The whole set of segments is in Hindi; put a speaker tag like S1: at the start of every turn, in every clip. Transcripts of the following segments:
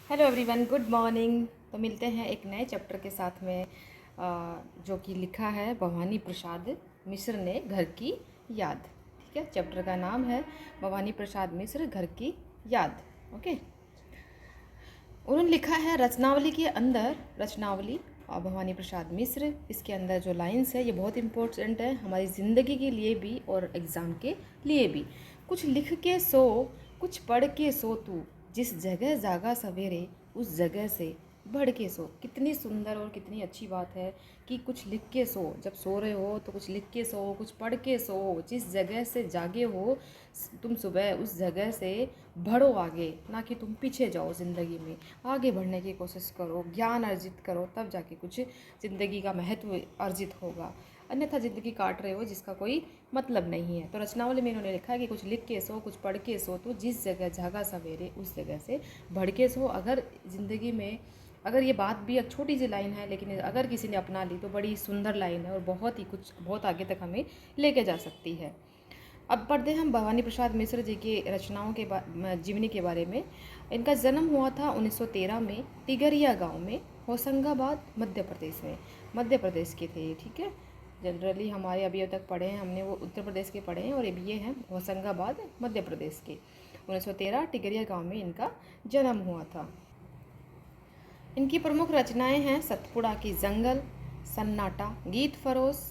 S1: Hello everyone, good morning. तो मिलते हैं एक नए चैप्टर के साथ में, जो कि लिखा है भवानी प्रसाद मिश्र ने, घर की याद। ठीक है, चैप्टर का नाम है भवानी प्रसाद मिश्र, घर की याद। ओके, उन्होंने लिखा है रचनावली के अंदर, रचनावली और भवानी प्रसाद मिश्र, इसके अंदर जो लाइंस है ये बहुत इंपॉर्टेंट है हमारी ज़िंदगी के लिए भी और एग्ज़ाम के लिए भी। कुछ लिख के सो, कुछ पढ़ के सो, तू जिस जगह जागा सवेरे उस जगह से बढ़ के सो। कितनी सुंदर और कितनी अच्छी बात है कि कुछ लिख के सो, जब सो रहे हो तो कुछ लिख के सो, कुछ पढ़ के सो, जिस जगह से जागे हो तुम सुबह उस जगह से बढ़ो आगे, ना कि तुम पीछे जाओ। ज़िंदगी में आगे बढ़ने की कोशिश करो, ज्ञान अर्जित करो, तब जाके कुछ ज़िंदगी का महत्व अर्जित होगा, अन्यथा ज़िंदगी काट रहे हो जिसका कोई मतलब नहीं है। तो रचनावली में इन्होंने लिखा है कि कुछ लिख के सो, कुछ पढ़ के सो, तो जिस जगह जागा सवेरे उस जगह से बढ़ के सो। अगर ज़िंदगी में, अगर ये बात भी एक छोटी सी लाइन है लेकिन अगर किसी ने अपना ली तो बड़ी सुंदर लाइन है और बहुत ही कुछ बहुत आगे तक हमें लेके जा सकती है। अब पढ़ते हैं हम भवानी प्रसाद मिश्र जी की रचनाओं के जीवनी के बारे में। इनका जन्म हुआ था 1913 में टिगरिया गांव में, होशंगाबाद मध्य प्रदेश में। मध्य प्रदेश के थे ये, ठीक है। जनरली हमारे अभी तक पढ़े हैं हमने वो उत्तर प्रदेश के पढ़े हैं, और अब ये हैं होशंगाबाद मध्य प्रदेश के। 1913 टिगरिया गांव में इनका जन्म हुआ था। इनकी प्रमुख रचनाएं हैं सतपुड़ा की जंगल, सन्नाटा, गीत फरोश,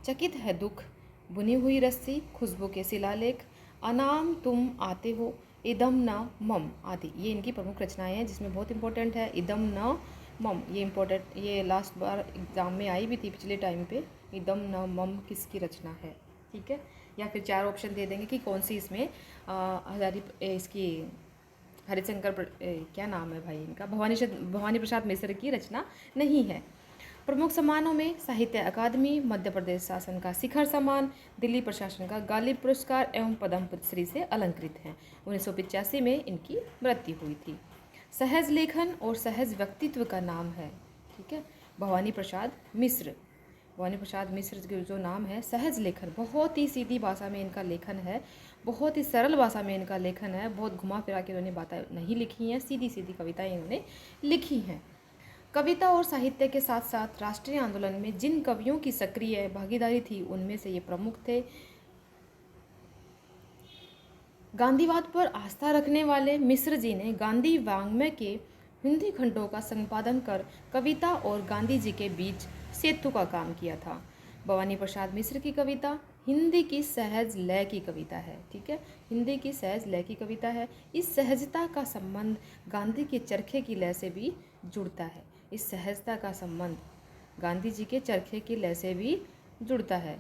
S1: चकित है दुख, बुनी हुई रस्सी, खुशबू के शिलालेख, अनाम तुम आते हो, इदम न मम आदि। ये इनकी प्रमुख रचनाएं हैं, जिसमें बहुत इंपॉर्टेंट है इदम न मम। ये इम्पोर्टेंट, ये लास्ट बार एग्जाम में आई भी थी पिछले टाइम पे। इदम न मम किसकी रचना है, ठीक है। या फिर चार ऑप्शन दे देंगे कि कौन सी इसमें हजारी इसकी क्या नाम है भाई इनका, भवानी प्रसाद मिश्र की रचना नहीं है। प्रमुख सम्मानों में साहित्य अकादमी, मध्य प्रदेश शासन का शिखर सम्मान, दिल्ली प्रशासन का गालिब पुरस्कार एवं पद्म श्री से अलंकृत हैं। 1985 में इनकी मृत्यु हुई थी। सहज लेखन और सहज व्यक्तित्व का नाम है, ठीक है, भवानी प्रसाद मिश्र। भवानी प्रसाद मिश्र के जो नाम है, सहज लेखन, बहुत ही सीधी भाषा में इनका लेखन है, बहुत ही सरल भाषा में इनका लेखन है। बहुत घुमा फिरा के इन्होंने बातें नहीं लिखी हैं, सीधी सीधी कविताएं इन्होंने लिखी हैं। कविता और साहित्य के साथ साथ राष्ट्रीय आंदोलन में जिन कवियों की सक्रिय भागीदारी थी उनमें से ये प्रमुख थे। गांधीवाद पर आस्था रखने वाले मिश्र जी ने गांधी वाङ्मय के हिंदी खंडों का संपादन कर कविता और गांधी जी के बीच सेतु का काम किया था। भवानी प्रसाद मिश्र की कविता हिंदी की सहज लय की कविता है, ठीक है, हिंदी की सहज लय की कविता है। इस सहजता का संबंध गांधी के चरखे की लय से भी जुड़ता है। इस सहजता का संबंध गांधी जी के चरखे की लय से भी जुड़ता है।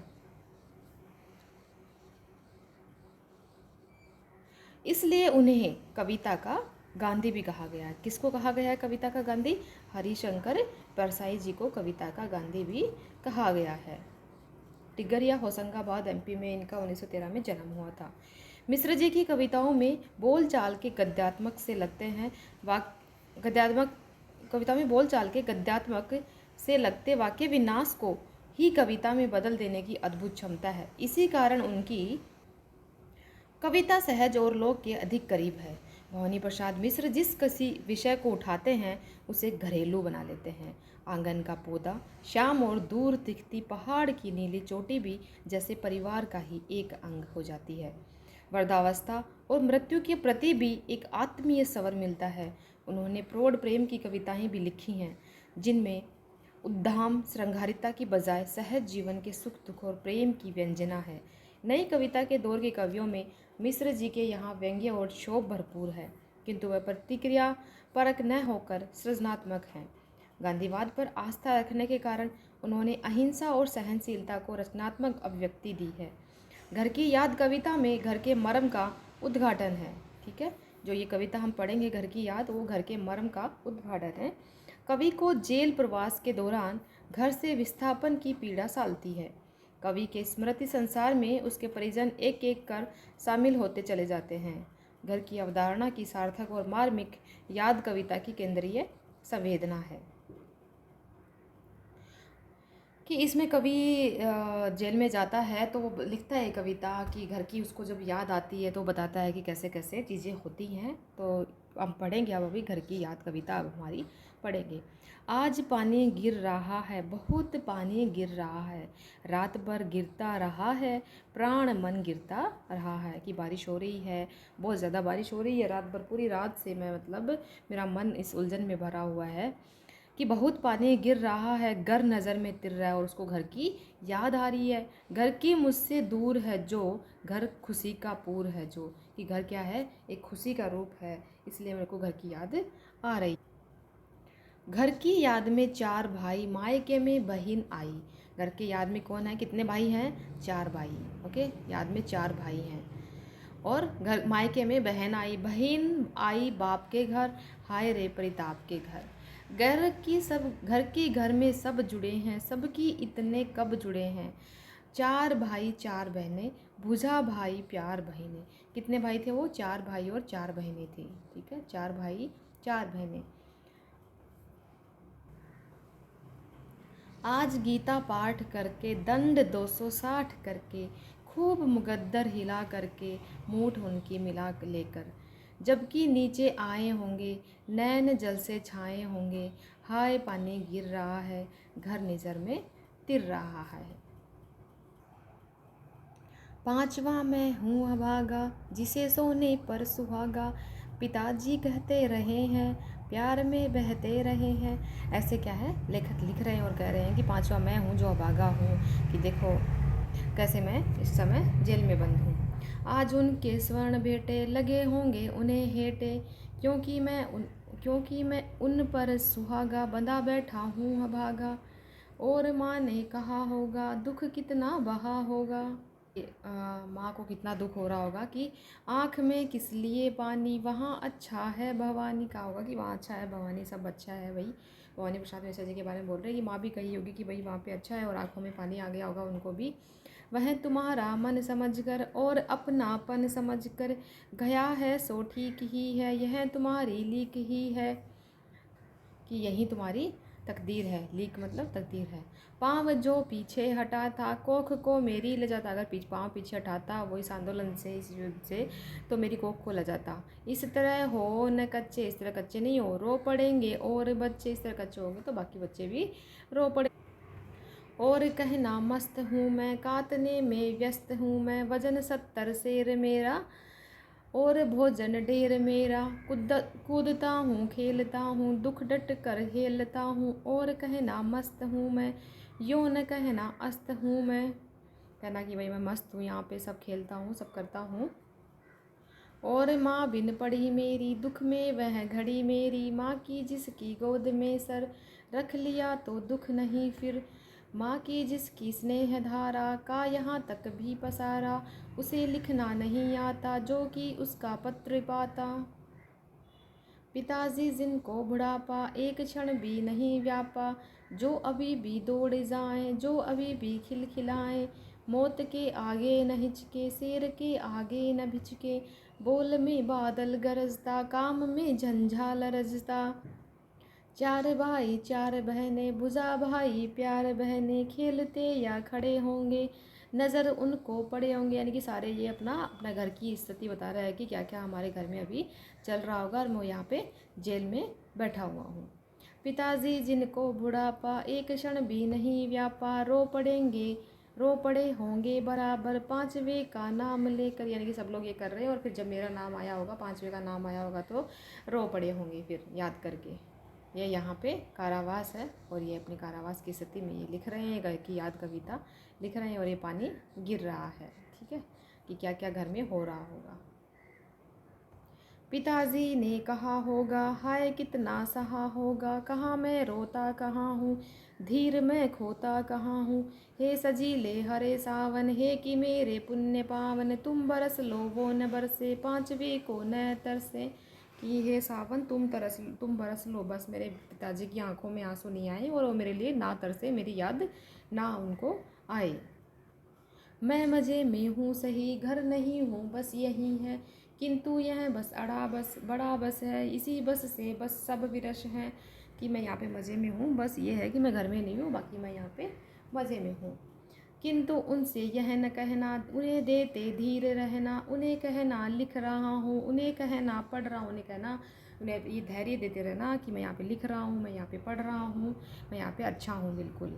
S1: इसलिए उन्हें कविता का गांधी भी कहा गया है। किसको कहा गया है कविता का गांधी? हरिशंकर परसाई जी को कविता का गांधी भी कहा गया है। टिगरिया, होशंगाबाद, एमपी में इनका 1913 में जन्म हुआ था। मिश्र जी की कविताओं में बोल चाल के गद्यात्मक से लगते हैं गद्यात्मक कविता में बोल चाल के गद्यात्मक से लगते वाक्य विन्यास को ही कविता में बदल देने की अद्भुत क्षमता है। इसी कारण उनकी कविता सहज और लोक के अधिक करीब है। भवानी प्रसाद मिश्र जिस किसी विषय को उठाते हैं उसे घरेलू बना लेते हैं। आंगन का पौधा, शाम और दूर दिखती पहाड़ की नीली चोटी भी जैसे परिवार का ही एक अंग हो जाती है। वृद्धावस्था और मृत्यु के प्रति भी एक आत्मीय स्वर मिलता है। उन्होंने प्रौढ़ प्रेम की कविताएं भी लिखी हैं, जिनमें उद्दाम श्रृंगारिता की बजाय सहज जीवन के सुख दुख और प्रेम की व्यंजना है। नई कविता के दौर के कवियों में मिश्र जी के यहाँ व्यंग्य और क्षोभ भरपूर है, किंतु वह प्रतिक्रिया परक न होकर सृजनात्मक हैं। गांधीवाद पर आस्था रखने के कारण उन्होंने अहिंसा और सहनशीलता को रचनात्मक अभिव्यक्ति दी है। घर की याद कविता में घर के मर्म का उद्घाटन है, ठीक है, जो ये कविता हम पढ़ेंगे घर की याद, वो घर के मर्म का उद्घाटन है। कवि को जेल प्रवास के दौरान घर से विस्थापन की पीड़ा सालती है। कवि के स्मृति संसार में उसके परिजन एक एक कर शामिल होते चले जाते हैं। घर की अवधारणा की सार्थक और मार्मिक याद कविता की केंद्रीय संवेदना है। कि इसमें कवि जेल में जाता है तो वो लिखता है कविता कि घर की उसको जब याद आती है तो बताता है कि कैसे कैसे चीज़ें होती हैं। तो हम पढ़ेंगे अब अभी घर की याद कविता अब हमारी पढ़ेंगे। आज पानी गिर रहा है, बहुत पानी गिर रहा है, रात भर गिरता रहा है, प्राण मन गिरता रहा है। कि बारिश हो रही है, बहुत ज़्यादा बारिश हो रही है रात भर, पूरी रात से मैं मतलब मेरा मन इस उलझन में भरा हुआ है कि बहुत पानी गिर रहा है, घर नज़र में तिर रहा है और उसको घर की याद आ रही है। घर की मुझसे दूर है जो, घर खुशी का पूर है जो। कि घर क्या है, एक खुशी का रूप है, इसलिए मेरे को घर की याद आ रही। घर की याद में चार भाई, मायके में बहन आई। घर के याद में कौन है, कितने भाई हैं, चार भाई। ओके, याद में चार भाई हैं। और घर मायके में बहन आई, बहन आई बाप के घर, हाय रे परिताप के घर। घर की घर में सब जुड़े हैं, सबकी इतने कब जुड़े हैं। चार भाई चार बहनें, बुझा भाई प्यार बहनें। कितने भाई थे वो, चार भाई और चार बहनें थी। ठीक है, चार भाई चार बहनें। आज गीता पाठ करके, दंड 260 करके, खूब मुकद्दर हिला करके, मूठ उनकी मिला लेकर, जबकि नीचे आए होंगे, नैन जल से छाए होंगे, हाय पानी गिर रहा है, घर निज़र में तिर रहा है। पांचवा मैं हूँ अभागा, जिसे सोने पर सुहागा, पिताजी कहते रहे हैं, प्यार में बहते रहे हैं। ऐसे क्या है, लेखक लिख रहे हैं और कह रहे हैं कि पांचवा मैं हूँ जो अभागा हूँ, कि देखो कैसे मैं इस समय जेल में बंद हूँ। आज उनके स्वर्ण बेटे लगे होंगे उन्हें हेटे, क्योंकि मैं उन पर सुहागा बंधा बैठा हूँ अभागा। और माँ ने कहा होगा दुख कितना बहा होगा। माँ को कितना दुख हो रहा होगा कि आँख में किस लिए पानी, वहाँ अच्छा है भवानी। कहा होगा कि वहाँ अच्छा है भवानी, सब अच्छा है भाई। भवानी प्रसाद मिश्रा जी के बारे में बोल रहे हैं कि माँ भी कही होगी कि भाई वहाँ पे अच्छा है, और आँखों में पानी आ गया होगा उनको भी। वह तुम्हारा मन समझकर और अपनापन समझकर गया है सो ठीक ही है, यह तुम्हारी लीक ही है। कि यही तुम्हारी तकदीर है, लीक मतलब तकदीर है। पाँव जो पीछे हटाता, कोख को मेरी ले जाता। अगर पाँव पीछे हटाता वो इस आंदोलन से, इस युद्ध से, तो मेरी कोख को ले जाता। इस तरह हो न कच्चे, इस तरह कच्चे नहीं हो, रो पड़ेंगे और बच्चे, इस तरह कच्चे होंगे तो बाकी बच्चे भी रो पड़े। और कहना मस्त हूँ मैं, काटने में व्यस्त हूँ मैं, वजन 70 शेर मेरा और भोजन ढेर मेरा। कूदता हूँ खेलता हूँ, दुख डट कर हेलता हूँ। और कहना मस्त हूँ मैं, यूँ न कहना अस्त हूँ मैं। कहना कि भाई मैं मस्त हूँ, यहाँ पे सब खेलता हूँ, सब करता हूँ। और माँ बिन पढ़ी मेरी, दुख में वह घड़ी मेरी। माँ की जिसकी गोद में सर रख लिया तो दुख नहीं फिर। माँ की जिसकी स्नेह धारा का यहाँ तक भी पसारा, उसे लिखना नहीं आता जो कि उसका पत्र पाता। पिताजी जिनको बुढ़ापा एक क्षण भी नहीं व्यापा, जो अभी भी दौड़ जाएं, जो अभी भी खिलखिलाएं। मौत के आगे न हिचके, शेर के आगे न भिचके, बोल में बादल गरजता, काम में झंझाल रजता। चार भाई चार बहनें, बुझा भाई प्यार बहनें, खेलते या खड़े होंगे, नज़र उनको पड़े होंगे। यानी कि सारे ये अपना अपना घर की स्थिति बता रहा है कि क्या क्या हमारे घर में अभी चल रहा होगा, और मैं यहाँ पे जेल में बैठा हुआ हूँ। पिताजी जिनको बुढ़ापा एक क्षण भी नहीं व्यापा, रो पड़े होंगे बराबर, पांचवे का नाम लेकर। यानी कि सब लोग ये कर रहे हैं, और फिर जब मेरा नाम आया होगा, पांचवे का नाम आया होगा, तो रो पड़े होंगे फिर याद करके। ये यहाँ पे कारावास है, और ये अपनी कारावास की स्थिति में ये लिख रहे हैं, घर की याद कविता लिख रहे हैं, और ये पानी गिर रहा है। ठीक है, कि क्या क्या घर में हो रहा होगा। पिताजी ने कहा होगा हाय कितना सहा होगा, कहाँ मैं रोता कहाँ हूँ, धीर मैं खोता कहाँ हूँ। हे सजीले हरे सावन, हे कि मेरे पुण्य पावन, तुम बरस लो वो न बरसे, पांचवे को न तरसे। कि हे सावन तुम बरस लो, बस मेरे पिताजी की आंखों में आंसू नहीं आए, और वो मेरे लिए ना तरसे, मेरी याद ना उनको आए। मैं मज़े में हूँ सही, घर नहीं हूँ बस यही है, किंतु यह बस अड़ा बस बड़ा बस है, इसी बस से बस सब विरस हैं। कि मैं यहाँ पे मज़े में हूँ, बस ये है कि मैं घर में नहीं हूँ, बाकी मैं यहाँ पे मज़े में हूँ। किंतु उनसे यह न कहना, उन्हें देते धीर रहना, उन्हें कहना लिख रहा हूँ, उन्हें कहना पढ़ रहा हूँ, उन्हें कहना उन्हें ये धैर्य देते रहना कि मैं यहाँ पे लिख रहा हूँ, मैं यहाँ पे पढ़ रहा हूँ, मैं यहाँ पे अच्छा हूँ बिल्कुल।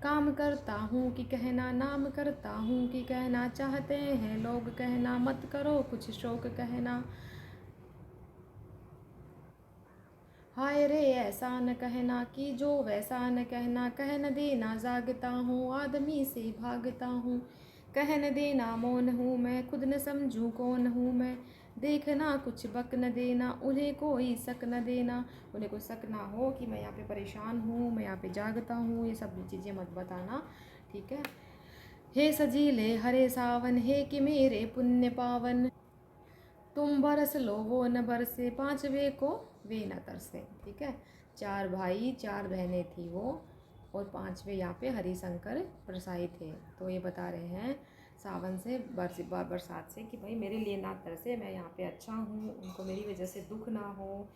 S1: काम करता हूँ कि कहना, नाम करता हूँ कि कहना, चाहते हैं लोग कहना, मत करो कुछ शौक कहना। हाय रे ऐसा न कहना कि जो वैसा न कहना, कह न देना जागता हूँ आदमी से भागता हूँ, कह न देना मौन हूँ मैं, खुद न समझूँ कौन हूँ मैं, देखना कुछ बक न देना, उन्हें कोई शक न देना, उन्हें कोई शक ना हो कि मैं यहाँ पे परेशान हूँ, मैं यहाँ पे जागता हूँ, ये सब चीज़ें मत बताना, ठीक है। हे सजीले हरे सावन, हे कि मेरे पुण्य पावन, तुम बरस लो वो न बरसे, पांचवे को वे न तरसे, ठीक है। 4 भाई 4 बहनें थी वो, और पांचवे यहाँ पे हरिशंकर परसाई थे। तो ये बता रहे हैं सावन से बरसात से कि भाई मेरे लिए ना तरसे, मैं यहाँ पे अच्छा हूँ, उनको मेरी वजह से दुख ना हो,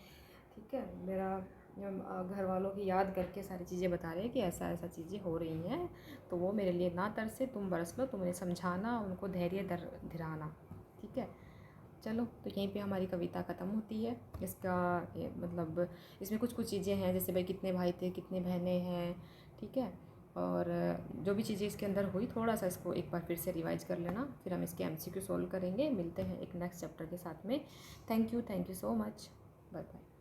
S1: ठीक है। मेरा घर वालों की याद करके सारी चीज़ें बता रहे हैं कि ऐसा ऐसा चीज़ें हो रही हैं, तो वो मेरे लिए ना तरसे, तुम बरस लो, तुम उन्हें समझाना, उनको धैर्य दिलाना, ठीक है। चलो, तो यहीं पे हमारी कविता ख़त्म होती है। इसका मतलब इसमें कुछ कुछ चीज़ें हैं, जैसे भाई कितने भाई थे, कितने बहनें हैं, ठीक है। और जो भी चीज़ें इसके अंदर हुई, थोड़ा सा इसको एक बार फिर से रिवाइज कर लेना, फिर हम इसके MCQ सॉल्व करेंगे। मिलते हैं एक नेक्स्ट चैप्टर के साथ में। Thank you so much, bye bye.